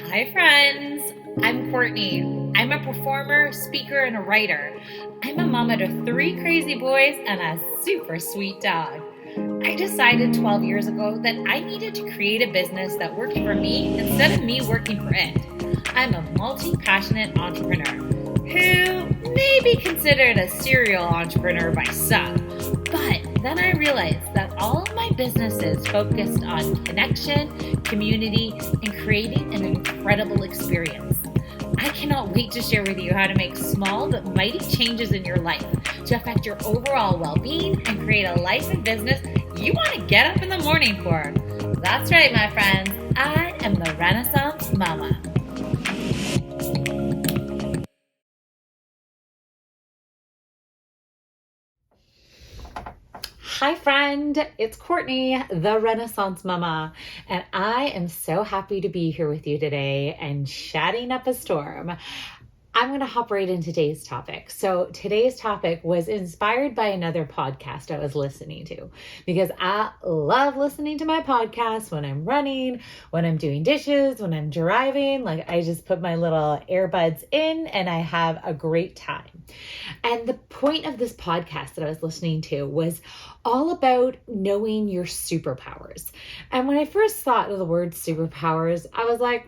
Hi, friends. I'm Courtney. I'm a performer, speaker, and a writer. I'm a mama to 3 crazy boys and a super sweet dog. I decided 12 years ago that I needed to create a business that worked for me instead of me working for it. I'm a multi-passionate entrepreneur who may be considered a serial entrepreneur by some. But then I realized that all of my businesses focused on connection, community, and creating an incredible experience. I cannot wait to share with you how to make small but mighty changes in your life to affect your overall well-being and create a life and business you want to get up in the morning for. That's right, my friends. I am the Renaissance Mama. Hi, friend. It's Courtney, the Renaissance Mama, and I am so happy to be here with you today and chatting up a storm. I'm going to hop right into today's topic. So today's topic was inspired by another podcast I was listening to because I love listening to my podcasts when I'm running, when I'm doing dishes, when I'm driving. Like I just put my little earbuds in and I have a great time. And the point of this podcast that I was listening to was all about knowing your superpowers. And when I first thought of the word superpowers, I was like,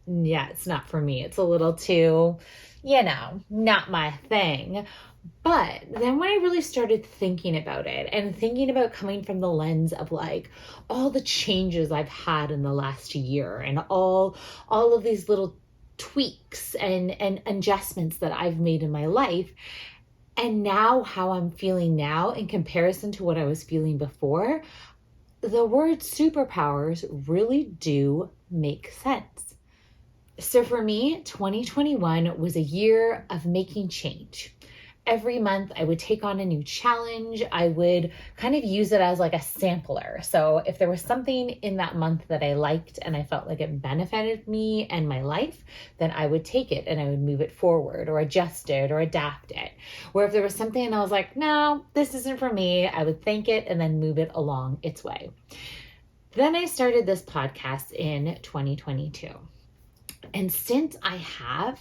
it's not for me. It's a little too, not my thing. But then when I really started thinking about it and thinking about coming from the lens of like all the changes I've had in the last year and all of these little tweaks and adjustments that I've made in my life, and now how I'm feeling now in comparison to what I was feeling before, the word superpowers really do make sense. So for me, 2021 was a year of making change. Every month I would take on a new challenge. I would kind of use it as like a sampler. So if there was something in that month that I liked and I felt like it benefited me and my life, then I would take it and I would move it forward or adjust it or adapt it. Where if there was something and I was like, no, this isn't for me, I would thank it and then move it along its way. Then I started this podcast in 2022. And since I have,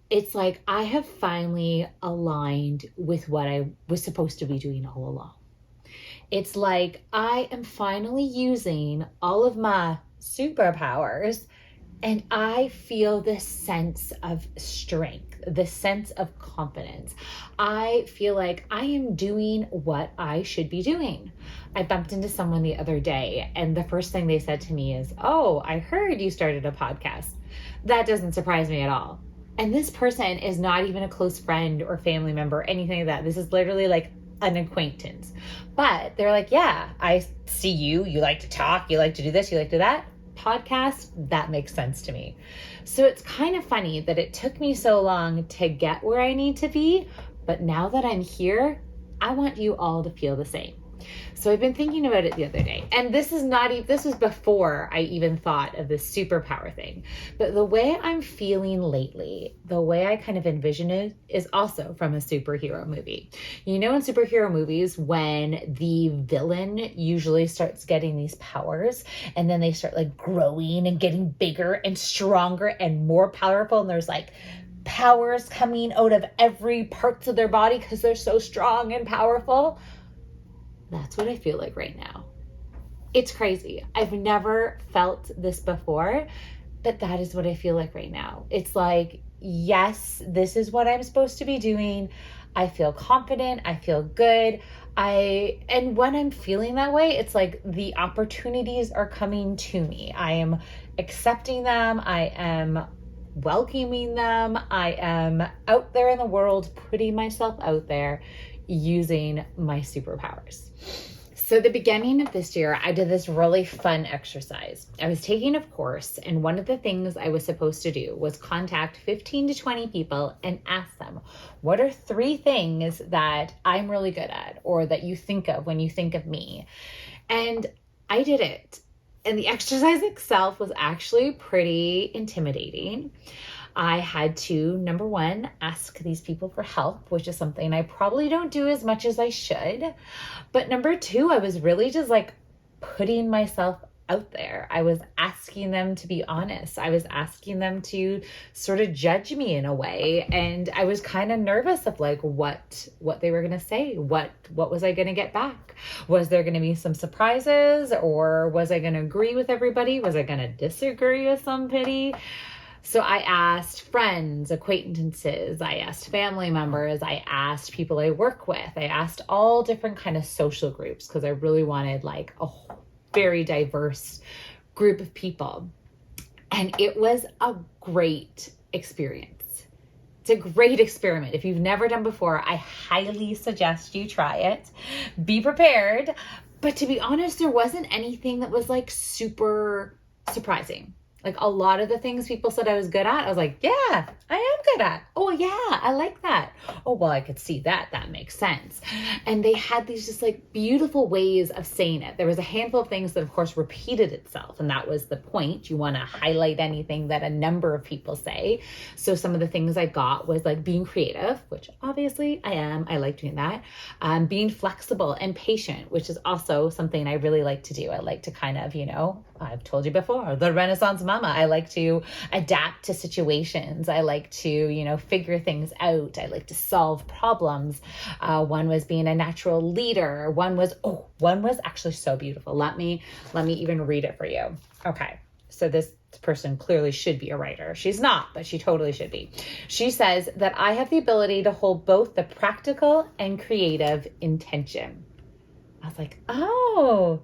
it's like I have finally aligned with what I was supposed to be doing all along. It's like I am finally using all of my superpowers and I feel this sense of strength, this sense of confidence. I feel like I am doing what I should be doing. I bumped into someone the other day and the first thing they said to me is, "Oh, I heard you started a podcast." That doesn't surprise me at all. And this person is not even a close friend or family member, anything like that. This is literally like an acquaintance. But they're like, yeah, I see you. You like to talk. You like to do this. You like to do that. Podcast, that makes sense to me. So it's kind of funny that it took me so long to get where I need to be. But now that I'm here, I want you all to feel the same. So I've been thinking about it the other day, and this was before I even thought of this superpower thing. But the way I'm feeling lately, the way I kind of envision it is also from a superhero movie. You know, in superhero movies, when the villain usually starts getting these powers and then they start like growing and getting bigger and stronger and more powerful, and there's like powers coming out of every parts of their body because they're so strong and powerful. That's what I feel like right now. It's crazy. I've never felt this before, but that is what I feel like right now. It's like, yes, this is what I'm supposed to be doing. I feel confident. I feel good. And when I'm feeling that way, it's like the opportunities are coming to me. I am accepting them. I am welcoming them. I am out there in the world, putting myself out there, using my superpowers. So the beginning of this year, I did this really fun exercise. I was taking a course, and one of the things I was supposed to do was contact 15 to 20 people and ask them, what are 3 things that I'm really good at or that you think of when you think of me? And I did it. And the exercise itself was actually pretty intimidating. I had to, number 1, ask these people for help, which is something I probably don't do as much as I should. But number 2, I was really just like putting myself out there. I was asking them to be honest. I was asking them to sort of judge me in a way. And I was kind of nervous of like what they were going to say. What was I going to get back? Was there going to be some surprises, or was I going to agree with everybody? Was I going to disagree with somebody? So I asked friends, acquaintances, I asked family members, I asked people I work with, I asked all different kind of social groups, because I really wanted like a very diverse group of people. And it was a great experience. It's a great experiment. If you've never done before, I highly suggest you try it. Be prepared. But to be honest, there wasn't anything that was like super surprising. Like a lot of the things people said I was good at, I was like, yeah, I am good at. Oh yeah, I like that. Oh, well, I could see that. That makes sense. And they had these just like beautiful ways of saying it. There was a handful of things that of course repeated itself. And that was the point. You want to highlight anything that a number of people say. So some of the things I got was like being creative, which obviously I am. I like doing that. Being flexible and patient, which is also something I really like to do. I like to kind of, I've told you before, the Renaissance mama. I like to adapt to situations. I like to, figure things out. I like to solve problems. One was being a natural leader. One was actually so beautiful. Let me even read it for you. Okay. So this person clearly should be a writer. She's not, but she totally should be. She says that I have the ability to hold both the practical and creative intention. I was like, oh,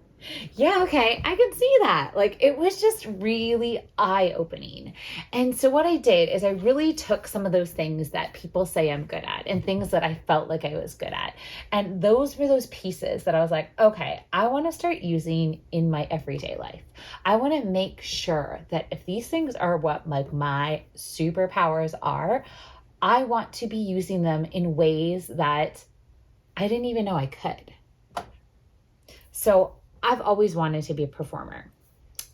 yeah, okay, I can see that. Like, it was just really eye-opening. And so what I did is I really took some of those things that people say I'm good at and things that I felt like I was good at. And those were those pieces that I was like, okay, I want to start using in my everyday life. I want to make sure that if these things are what like my superpowers are, I want to be using them in ways that I didn't even know I could. So I've always wanted to be a performer.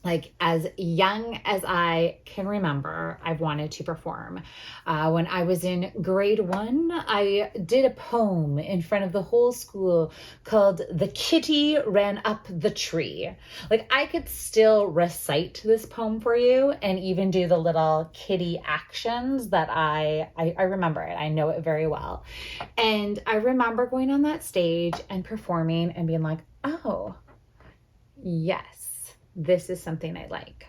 Like as young as I can remember, I've wanted to perform. When I was in grade 1, I did a poem in front of the whole school called "The Kitty Ran Up the Tree." Like I could still recite this poem for you and even do the little kitty actions that I remember it. I know it very well. And I remember going on that stage and performing and being like, oh, yes, this is something I like.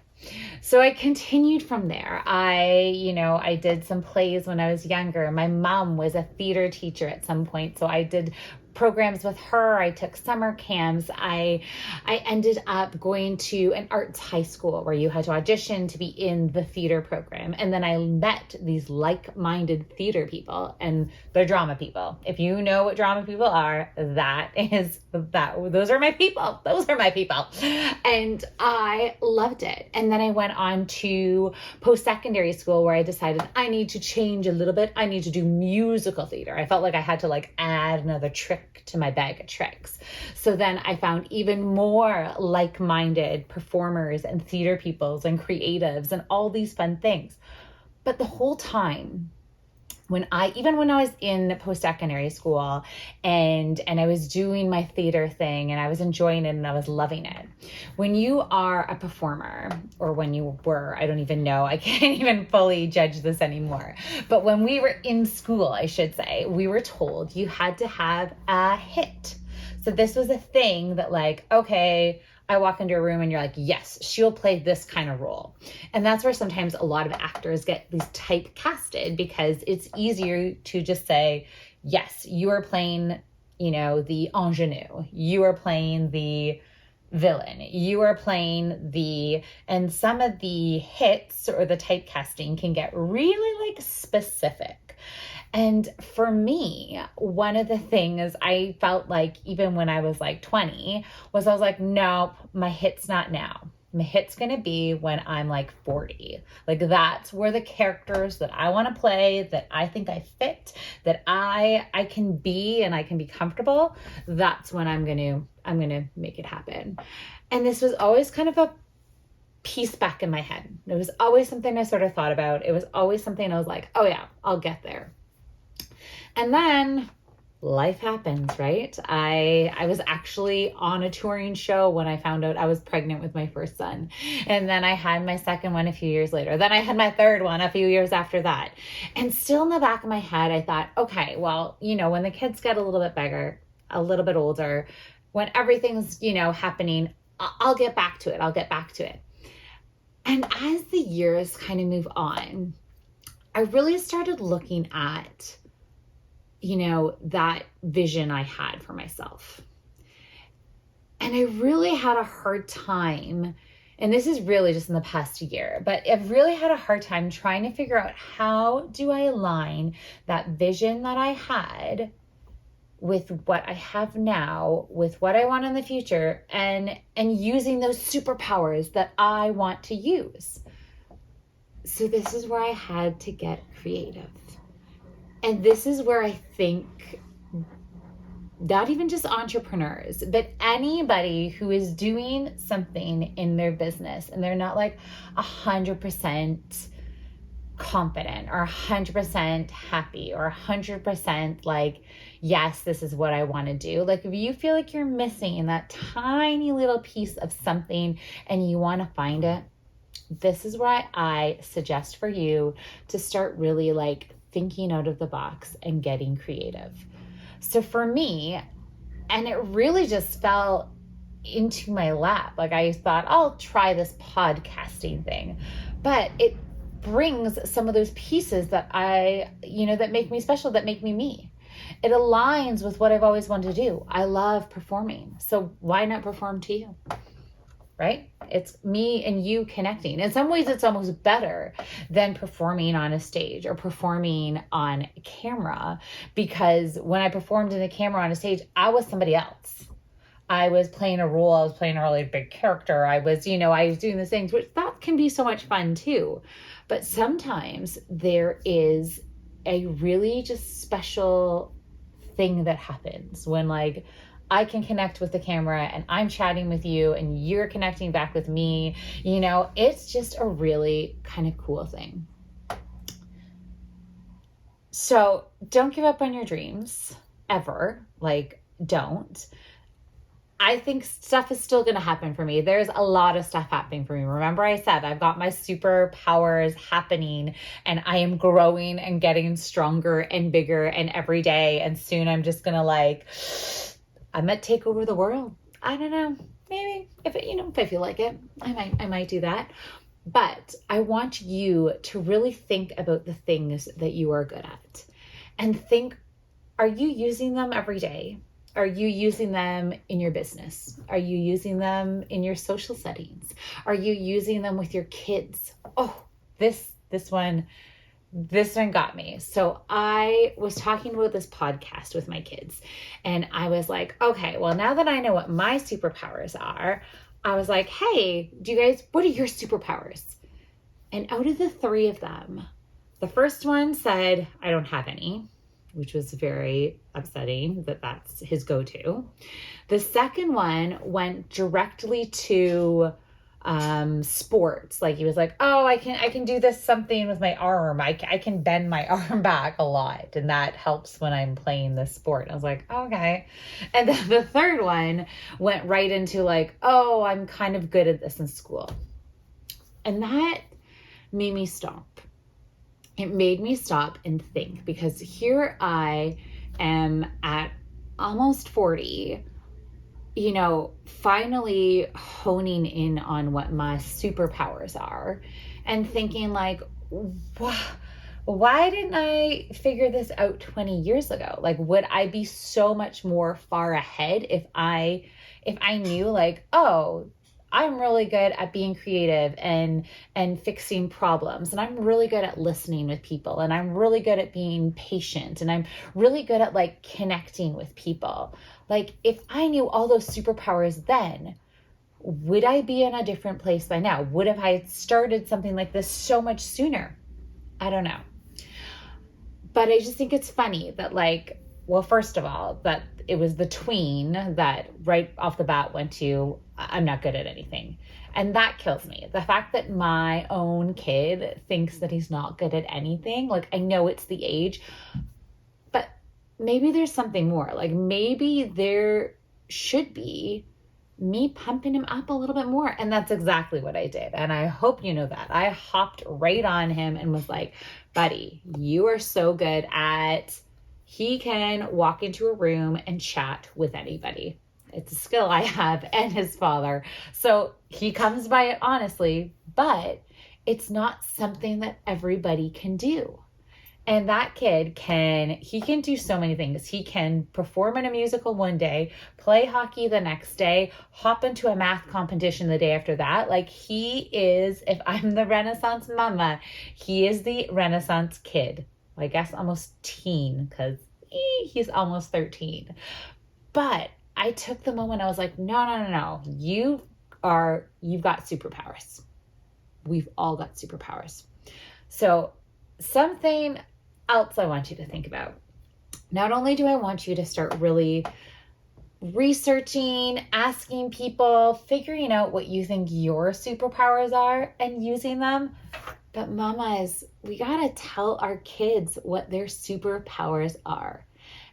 So I continued from there. I did some plays when I was younger. My mom was a theater teacher at some point, so I did programs with her. I took summer camps. I ended up going to an arts high school where you had to audition to be in the theater program. And then I met these like-minded theater people, and they're drama people. If you know what drama people are, those are my people. Those are my people. And I loved it. And then I went on to post-secondary school where I decided I need to change a little bit. I need to do musical theater. I felt like I had to add another trick to my bag of tricks. So then I found even more like-minded performers and theater peoples and creatives and all these fun things. But the whole time, even when I was in post-secondary school and I was doing my theater thing and I was enjoying it and I was loving it. When you are a performer, or when you were, I don't even know, I can't even fully judge this anymore. But when we were in school, I should say, we were told you had to have a hit. So this was a thing that okay, I walk into a room and you're like, yes, she'll play this kind of role. And that's where sometimes a lot of actors get these typecasted, because it's easier to just say, yes, you are playing, the ingenue. You are playing the villain. You are playing and some of the hits or the typecasting can get really specific. And for me, one of the things I felt like even when I was 20 was I was like, nope, my hit's not now. My hit's going to be when I'm 40. That's where the characters that I want to play, that I think I fit, that I can be and I can be comfortable. That's when I'm going to make it happen. And this was always kind of a piece back in my head. It was always something I sort of thought about. It was always something I was like, oh yeah, I'll get there. And then life happens, right? I was actually on a touring show when I found out I was pregnant with my first son. And then I had my second one a few years later. Then I had my third one a few years after that. And still in the back of my head, I thought, okay, well, when the kids get a little bit bigger, a little bit older, when everything's, happening, I'll get back to it. I'll get back to it. And as the years kind of move on, I really started looking at that vision I had for myself. And I really had a hard time, and this is really just in the past year, but I've really had a hard time trying to figure out how do I align that vision that I had with what I have now, with what I want in the future, and using those superpowers that I want to use. So this is where I had to get creative. And this is where I think not even just entrepreneurs, but anybody who is doing something in their business and they're not like 100% confident or 100% happy or 100% like, yes, this is what I want to do. Like if you feel like you're missing that tiny little piece of something and you want to find it, this is where I suggest for you to start really like thinking out of the box and getting creative. So for me, and it really just fell into my lap. Like I thought, I'll try this podcasting thing, but it brings some of those pieces that that make me special, that make me me. It aligns with what I've always wanted to do. I love performing. So why not perform to you? Right? It's me and you connecting. In some ways, it's almost better than performing on a stage or performing on camera, because when I performed in a camera on a stage, I was somebody else. I was playing a role. I was playing a really big character. I was doing these things, which that can be so much fun too. But sometimes there is a really just special thing that happens when like I can connect with the camera and I'm chatting with you and you're connecting back with me. It's just a really kind of cool thing. So don't give up on your dreams ever. Like, don't. I think stuff is still going to happen for me. There's a lot of stuff happening for me. Remember I said I've got my superpowers happening and I am growing and getting stronger and bigger and every day. And soon I'm just going to I might take over the world. I don't know. Maybe if I feel like it, I might do that. But I want you to really think about the things that you are good at and think, are you using them every day? Are you using them in your business? Are you using them in your social settings? Are you using them with your kids? Oh, this one got me. So I was talking about this podcast with my kids and I was like, okay, well, now that I know what my superpowers are, I was like, hey, what are your superpowers? And out of the three of them, the first one said, I don't have any, which was very upsetting that that's his go-to. The second one went directly to sports. Like he was like, oh, I can do this something with my arm. I can bend my arm back a lot. And that helps when I'm playing this sport. I was like, okay. And then the third one went right into like, oh, I'm kind of good at this in school. And that made me stop. It made me stop and think, because here I am at almost 40, finally honing in on what my superpowers are and thinking like, why didn't I figure this out 20 years ago? Like, would I be so much more far ahead if I knew like, oh, I'm really good at being creative and fixing problems. And I'm really good at listening with people. And I'm really good at being patient. And I'm really good at like connecting with people. Like if I knew all those superpowers then, would I be in a different place by now? Would have I started something like this so much sooner? I don't know. But I just think it's funny that like, well, first of all, that it was the tween that right off the bat went to, I'm not good at anything. And that kills me. The fact that my own kid thinks that he's not good at anything. Like I know it's the age, but maybe there's something more. Like maybe there should be me pumping him up a little bit more. And that's exactly what I did. And I hope you know that. I hopped right on him and was like, buddy, you are so good at, he can walk into a room and chat with anybody. It's a skill I have and his father. So he comes by it honestly, but it's not something that everybody can do. And that kid he can do so many things. He can perform in a musical one day, play hockey the next day, hop into a math competition the day after that. Like he is, if I'm the Renaissance mama, he is the Renaissance kid. Well, I guess almost teen, because he's almost 13. But I took the moment, I was like, no. You've got superpowers. We've all got superpowers. So something else I want you to think about. Not only do I want you to start really researching, asking people, figuring out what you think your superpowers are and using them, but mamas, we gotta tell our kids what their superpowers are.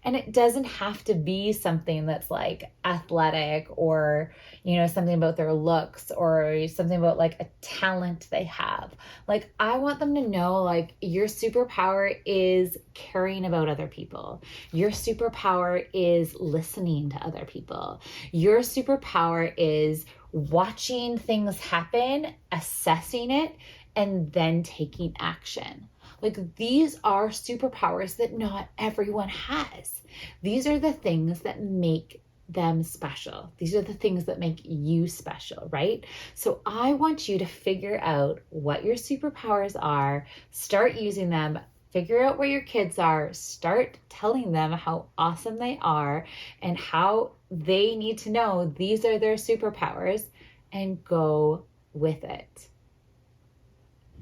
And it doesn't have to be something that's like athletic or, something about their looks or something about like a talent they have. Like I want them to know like your superpower is caring about other people. Your superpower is listening to other people. Your superpower is watching things happen, assessing it, and then taking action. Like these are superpowers that not everyone has. These are the things that make them special. These are the things that make you special, right? So I want you to figure out what your superpowers are, start using them, figure out where your kids are, start telling them how awesome they are and how they need to know these are their superpowers, and go with it.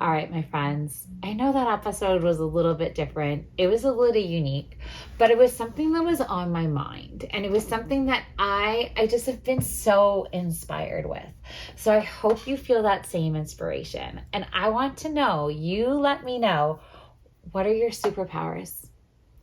All right, my friends, I know that episode was a little bit different. It was a little unique, but it was something that was on my mind. And it was something that I just have been so inspired with. So I hope you feel that same inspiration. And I want to know, you let me know, what are your superpowers?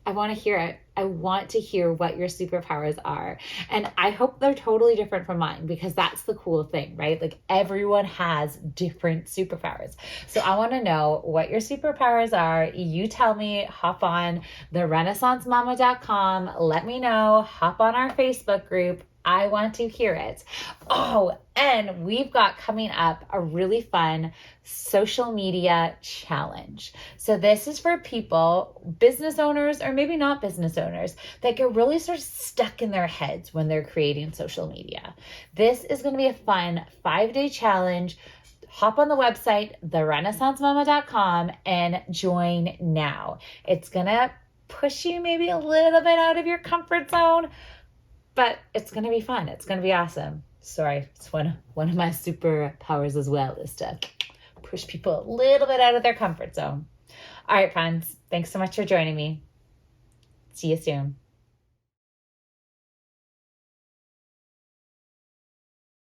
I want to hear it. I want to hear what your superpowers are. And I hope they're totally different from mine, because that's the cool thing, right? Like everyone has different superpowers. So I want to know what your superpowers are. You tell me, hop on therenaissancemama.com. Let me know, hop on our Facebook group. I want to hear it. Oh, and we've got coming up a really fun social media challenge. So this is for people, business owners, or maybe not business owners, that get really sort of stuck in their heads when they're creating social media. This is going to be a fun 5-day challenge. Hop on the website, therenaissancemama.com, and join now. It's going to push you maybe a little bit out of your comfort zone, but it's going to be fun. It's going to be awesome. Sorry, it's one of my superpowers as well, is to push people a little bit out of their comfort zone. All right, friends. Thanks so much for joining me. See you soon.